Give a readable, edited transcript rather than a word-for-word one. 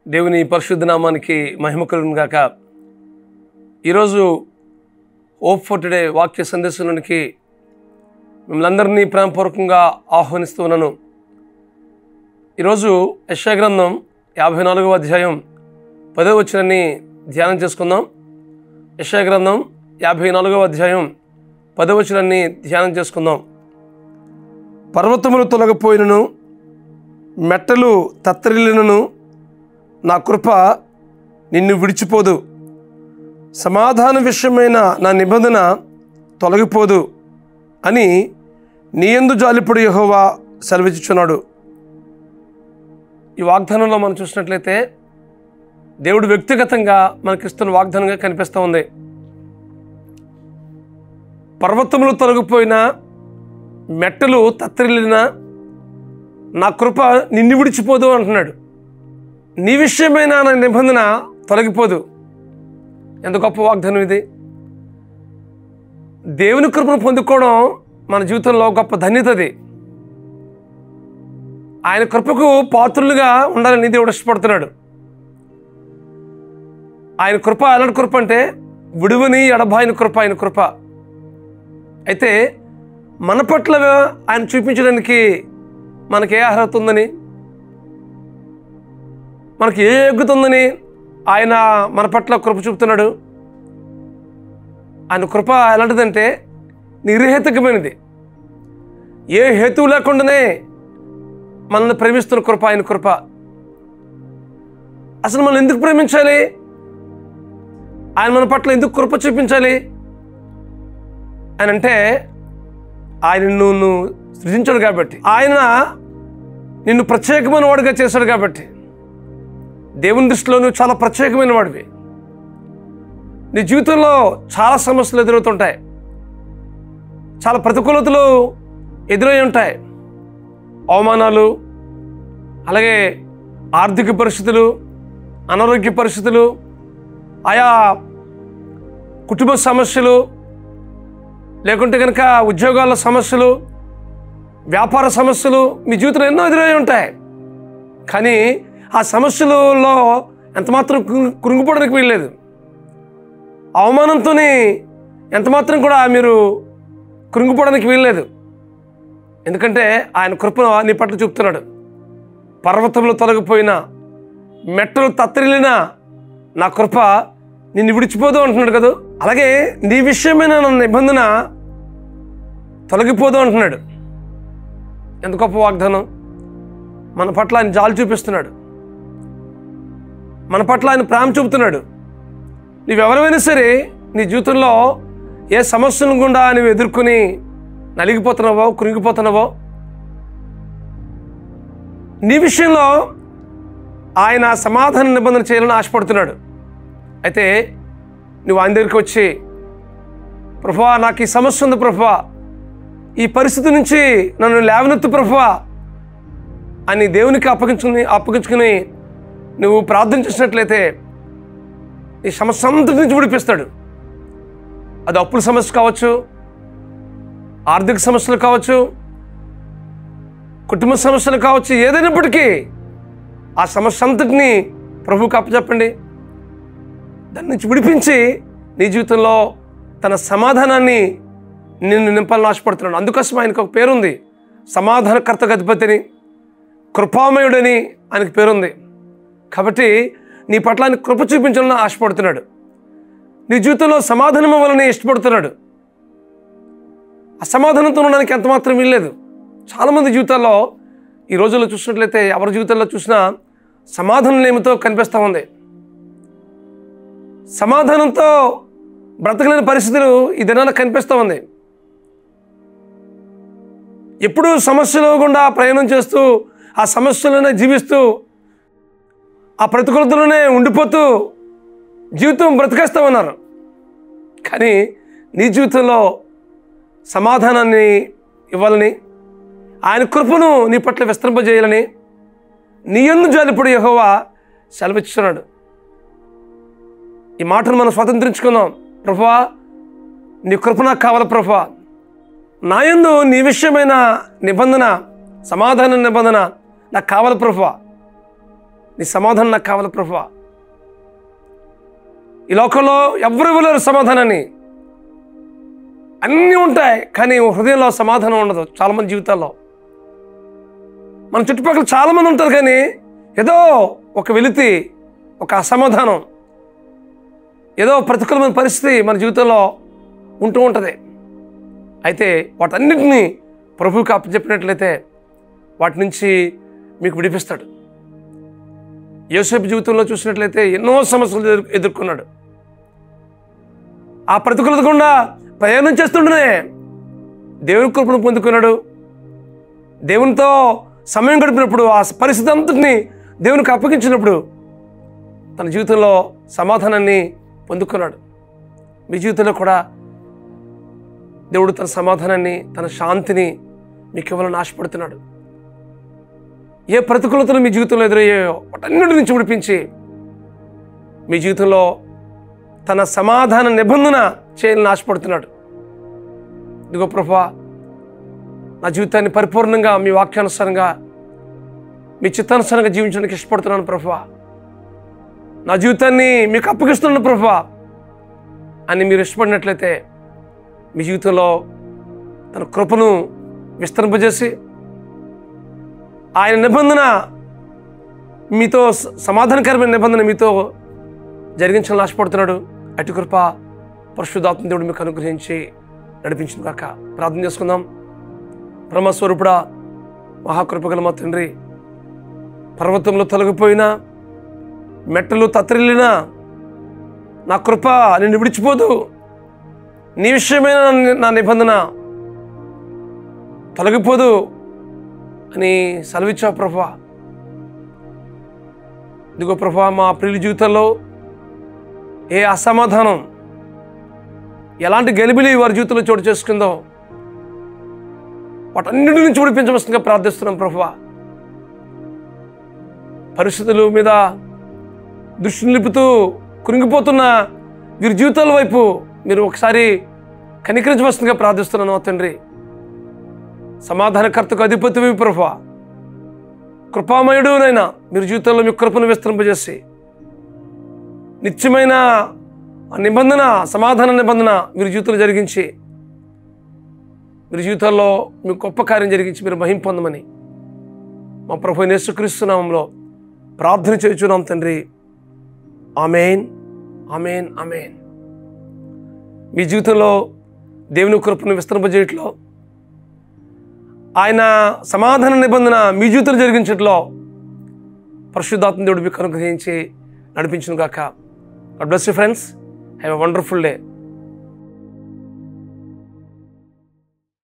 దేవుని పరిశుద్ధ నామానికి మహిమ కలుగును గాక. ఈరోజు హోప్ ఫర్ టుడే వాక్య సందేశానికి మిమ్మల్ని అందరినీ ప్రేమపూర్వకంగా ఆహ్వానిస్తూ ఉన్నాను. ఈరోజు యెషయా గ్రంథం 54వ అధ్యాయం 10వ వచనాన్ని ధ్యానం చేసుకుందాం. యెషయా గ్రంథం 54వ అధ్యాయం 10వ వచనాన్ని ధ్యానం చేసుకుందాం. పర్వతములు తొలగిపోయినను, మెట్టలు తత్తరిల్లినను, నా కృప నిన్ను విడిచిపోదు. సమాధాన విషయమైన నా నిబంధన తొలగిపోదు అని నీ యందు జాలిపడు యెహోవా సెలవిచ్చుచున్నాడు. ఈ వాగ్దానంలో మనం చూసినట్లయితే దేవుడు వ్యక్తిగతంగా మనకిస్తున్న వాగ్దానంగా కనిపిస్తూ ఉంది. పర్వతములు తొలగిపోయినా, మెట్టలు తత్తరిల్లినా, నా కృప నిన్ను విడిచిపోదు అంటున్నాడు. నీ విషయమైన నా నిబంధన తొలగిపోదు. ఎంత గొప్ప వాగ్దానం ఇది! దేవుని కృపను పొందుకోవడం మన జీవితంలో గొప్ప ధన్యత. అది ఆయన కృపకు పాత్రులుగా ఉండాలని దేవుడు ఇష్టపడుతున్నాడు. ఆయన కృప ఎలాంటి కృప అంటే విడువని ఎడబాయిన కృప ఆయన కృప. అయితే మన పట్ల ఆయన చూపించడానికి మనకి ఏ అర్హత ఉందని, మనకి ఏ యోగ్యత ఉందని ఆయన మన పట్ల కృప చూపుతున్నాడు. ఆయన కృప ఎలాంటిదంటే నిర్హేతుకమైనది. ఏ హేతువు లేకుండానే మనల్ని ప్రేమిస్తున్న కృప ఆయన కృప. అసలు మనం ఎందుకు ప్రేమించాలి? ఆయన మన పట్ల ఎందుకు కృప చూపించాలి అని అంటే, ఆయన నిన్ను సృజించాడు కాబట్టి, ఆయన నిన్ను ప్రత్యేకమైన వాడిగా చేశాడు కాబట్టి. దేవుని దృష్టిలో నువ్వు చాలా ప్రత్యేకమైన వాడివి. నీ జీవితంలో చాలా సమస్యలు ఎదురవుతుంటాయి, చాలా ప్రతికూలతలు ఎదురై ఉంటాయి. అవమానాలు, అలాగే ఆర్థిక పరిస్థితులు, అనారోగ్య పరిస్థితులు, ఆయా కుటుంబ సమస్యలు, లేకుంటే కనుక ఉద్యోగాల సమస్యలు, వ్యాపార సమస్యలు మీ జీవితంలో ఎన్నో ఎదురై ఉంటాయి. కానీ ఆ సమస్యలలో ఎంతమాత్రం కృంగిపోవడానికి వీల్లేదు. అవమానంతో ఎంతమాత్రం కూడా మీరు కృంగిపోవడానికి వీల్లేదు. ఎందుకంటే ఆయన కృపను నీ పట్ల చూపుతున్నాడు. పర్వతములు తొలగిపోయినా, మెట్టలు తత్తరిల్లినా, నా కృప నిన్ను విడిచిపోదు అంటున్నాడు కదా. అలాగే నీ విషయమైన నా నిబంధన తొలగిపోదు అంటున్నాడు. ఎంత గొప్ప వాగ్దానం! మన పట్ల ఆయన జాలి చూపిస్తున్నాడు, మన పట్ల ఆయన ప్రేమ చూపుతున్నాడు. నువ్వెవరైనా సరే నీ జీవితంలో ఏ సమస్యను గుండా నువ్వు ఎదుర్కొని నలిగిపోతున్నావో, కృంగిపోతున్నావో, నీ విషయంలో ఆయన సమాధాన నిబంధన చేయాలని ఆశపడుతున్నాడు. అయితే నువ్వు ఆయన దగ్గరికి వచ్చి, ప్రభువా నాకు ఈ సమస్య ఉంది ప్రభువా, ఈ పరిస్థితి నుంచి నన్ను లేవనెత్తు ప్రభువా అని దేవునికి అప్పగించుకుని నువ్వు ప్రార్థన చేసినట్లయితే ఈ సమస్య అంతటి నుంచి విడిపిస్తాడు. అది అప్పుల సమస్య కావచ్చు, ఆర్థిక సమస్యలు కావచ్చు, కుటుంబ సమస్యలు కావచ్చు, ఏదైనప్పటికీ ఆ సమస్య అంతటిని ప్రభువుకి అప్పచెప్పండి. దాని నుంచి విడిపించి నీ జీవితంలో తన సమాధానాన్ని నిన్ను నింపాలని ఆశపడుతున్నాడు. అందుకోసం ఆయనకు ఒక పేరుంది, సమాధానకర్తకు అధిపతిని, కృపామయుడని ఆయనకు పేరుంది. కాబట్టి నీ పట్ల ఆయన కృప చూపించాలని ఆశపడుతున్నాడు. నీ జీవితంలో సమాధానం ఇవ్వాలని ఇష్టపడుతున్నాడు. అసమాధానంతో ఉండడానికి ఎంతమాత్రం వీల్లేదు. చాలామంది జీవితాల్లో ఈ రోజుల్లో చూసినట్లయితే, ఎవరి జీవితాల్లో చూసినా సమాధానం లేమితో కనిపిస్తూ ఉంది. సమాధానంతో బ్రతకలేని పరిస్థితులు ఈ దినాన కనిపిస్తూ ఉంది. ఎప్పుడూ సమస్యలు గుండా ప్రయాణం చేస్తూ, ఆ సమస్యలోనే జీవిస్తూ, ఆ ప్రతికూలతలోనే ఉండిపోతూ జీవితం బ్రతికేస్తూ ఉన్నారు. కానీ నీ జీవితంలో సమాధానాన్ని ఇవ్వాలని, ఆయన కృపను నీ పట్ల విస్తరింపజేయాలని నీ యందు జాలిపడు యెహోవా సెలవిస్తున్నాడు. ఈ మాటను మనం స్వతంత్రించుకుందాం. ప్రభువా నీ కృప నాకు కావాలి ప్రభువా, నా యందు నీ విషయమైన నిబంధన, సమాధాన నిబంధన నాకు కావాలి ప్రభువా నీ సమాధానం నాకు కావాలి ప్రభువా. ఈ లోకంలో ఎవరు ఇవ్వలేరు సమాధానాన్ని. అన్నీ ఉంటాయి కానీ హృదయంలో సమాధానం ఉండదు చాలామంది జీవితాల్లో. మన చుట్టుపక్కల చాలామంది ఉంటారు కానీ ఏదో ఒక వెలితి, ఒక అసమాధానం, ఏదో ప్రతికూలమైన పరిస్థితి మన జీవితంలో ఉంటూ ఉంటుంది. అయితే వాటన్నిటినీ ప్రభువుకి అప్పచెప్పినట్లయితే వాటి నుంచి మీకు విడిపిస్తాడు. యోసేపు జీవితంలో చూసినట్లయితే ఎన్నో సమస్యలు ఎదుర్కొన్నాడు. ఆ ప్రతికూలత గుండా ప్రయాణం చేస్తుండనే దేవుని కృపను పొందుకున్నాడు. దేవునితో సమయం గడిపినప్పుడు ఆ పరిస్థితి అంతటిని దేవునికి అప్పగించినప్పుడు తన జీవితంలో సమాధానాన్ని పొందుకున్నాడు. మీ జీవితంలో కూడా దేవుడు తన సమాధానాన్ని, తన శాంతిని మీకు ఇవ్వాలని ఆశపడుతున్నాడు. ఏ ప్రతికూలతలు మీ జీవితంలో ఎదురయ్యాయో వాటన్నిటి నుంచి విడిపించి మీ జీవితంలో తన సమాధాన నిబంధన చేయాలని ఆశపడుతున్నాడు. ఇదిగో ప్రభువా, నా జీవితాన్ని పరిపూర్ణంగా మీ వాక్యానుసారంగా, మీ చిత్తానుసారంగా జీవించడానికి ఇష్టపడుతున్నాను ప్రభువా. నా జీవితాన్ని మీకు అప్పగిస్తున్నాను ప్రభువా అని మీరు ఇష్టపడినట్లయితే మీ జీవితంలో తన కృపను విస్తరింపజేసి ఆయన నిబంధన మీతో, సమాధానకరమైన నిబంధన మీతో జరిగించాలని ఆశపడుతున్నాడు. అటు కృప పరిశుద్ధాత్మ దేవుడు మీకు అనుగ్రహించి నడిపించిన కాక. ప్రార్థన చేసుకుందాం. బ్రహ్మస్వరూపుడా, మహాకృపగల మా తండ్రి, పర్వతంలో తొలగిపోయినా, మెట్టలు తత్తరిల్లినా నా కృప నిన్ను విడిచిపోదు. నీ విషయమైన నా నిబంధన తొలగిపోదు అని సెలవిచ్చావు ప్రభువా. ఇదిగో ప్రభువా, మా ప్రియుల జీవితంలో ఏ అసమాధానం, ఎలాంటి గలిబిలి వారి జీవితంలో చోటు చేసుకుందో వాటన్నిటి నుంచి విడిపించవలసిందిగా ప్రార్థిస్తున్నాం ప్రభువా. పరిస్థితుల మీద దృష్టి నిలుపుతూ కృంగిపోతున్న వీరి జీవితాల వైపు మీరు ఒకసారి కనికరించవలసిందిగా ప్రార్థిస్తున్నాను తండ్రి. సమాధానకర్తకు అధిపతివి ప్రభువా, కృపామయుడునైనా మీరు జీవితంలో మీ కృపను విస్తరింపజేసి నిత్యమైన నిబంధన, సమాధాన నిబంధన మీరు జీవితంలో జరిగించి మీరు జీవితాల్లో మీ గొప్ప కార్యం జరిగించి మీరు మహిమ పొందమని మా ప్రభువైన యేసుక్రీస్తు నామములో ప్రార్థన చేయుచున్నాం తండ్రి. ఆమేన్, ఆమేన్, ఆమేన్. మీ జీవితంలో దేవుని కృపను విస్తరింపజేయట్లో, ఆయన సమాధాన నిబంధన మీ జీవితంలో జరిగించట్లో పరిశుద్ధాత్మ దేవుడు మీకు అనుగ్రహించి నడిపించును గాక. God bless you friends. Have a wonderful day.